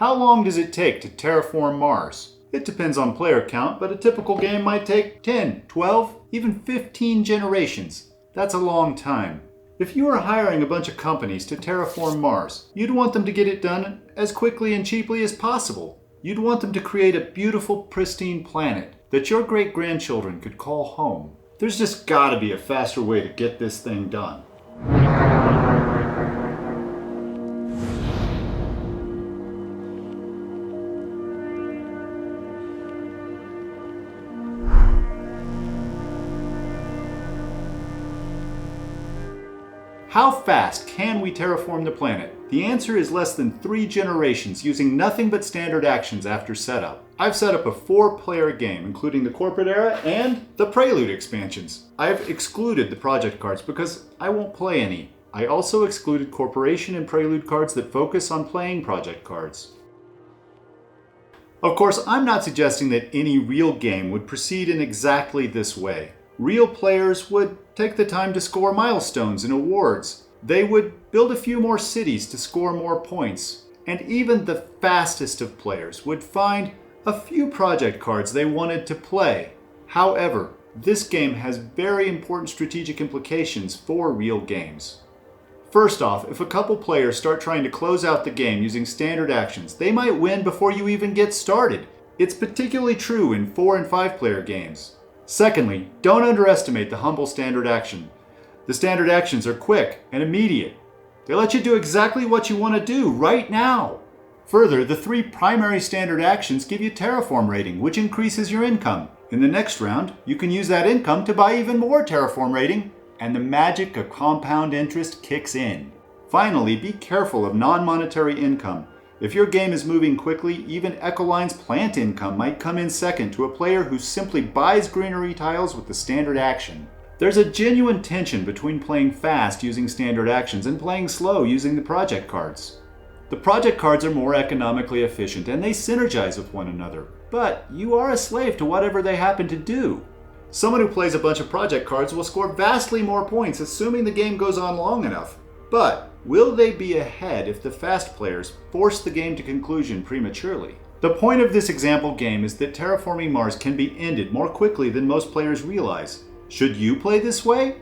How long does it take to terraform Mars? It depends on player count, but a typical game might take 10, 12, even 15 generations. That's a long time. If you are hiring a bunch of companies to terraform Mars, you'd want them to get it done as quickly and cheaply as possible. You'd want them to create a beautiful, pristine planet that your great-grandchildren could call home. There's just gotta be a faster way to get this thing done. How fast can we terraform the planet? The answer is less than 3 generations using nothing but standard actions after setup. I've set up a 4-player game, including the corporate era and the Prelude expansions. I've excluded the project cards because I won't play any. I also excluded corporation and Prelude cards that focus on playing project cards. Of course, I'm not suggesting that any real game would proceed in exactly this way. Real players would take the time to score milestones and awards. They would build a few more cities to score more points. And even the fastest of players would find a few project cards they wanted to play. However, this game has very important strategic implications for real games. First off, if a couple players start trying to close out the game using standard actions, they might win before you even get started. It's particularly true in 4 and 5 player games. Secondly, don't underestimate the humble standard action. The standard actions are quick and immediate. They let you do exactly what you want to do right now. Further, the 3 primary standard actions give you Terraform rating, which increases your income. In the next round, you can use that income to buy even more Terraform rating, and the magic of compound interest kicks in. Finally, be careful of non-monetary income. If your game is moving quickly, even Ecoline's plant income might come in second to a player who simply buys greenery tiles with the standard action. There's a genuine tension between playing fast using standard actions and playing slow using the project cards. The project cards are more economically efficient and they synergize with one another, but you are a slave to whatever they happen to do. Someone who plays a bunch of project cards will score vastly more points assuming the game goes on long enough. But will they be ahead if the fast players force the game to conclusion prematurely? The point of this example game is that terraforming Mars can be ended more quickly than most players realize. Should you play this way?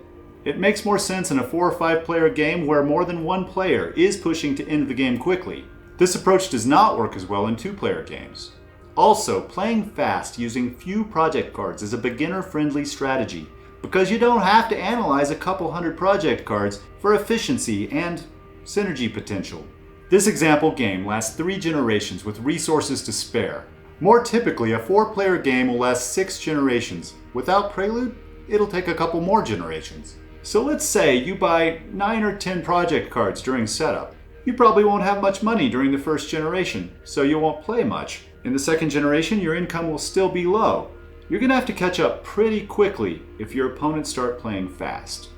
It makes more sense in a 4 or 5 player game where more than one player is pushing to end the game quickly. This approach does not work as well in 2-player games. Also, playing fast using few project cards is a beginner-friendly strategy, because you don't have to analyze a couple hundred project cards for efficiency and synergy potential. This example game lasts 3 generations with resources to spare. More typically, a 4-player game will last 6 generations. Without Prelude, it'll take a couple more generations. So let's say you buy 9 or 10 project cards during setup. You probably won't have much money during the first generation, so you won't play much. In the second generation, your income will still be low. You're going to have to catch up pretty quickly if your opponents start playing fast.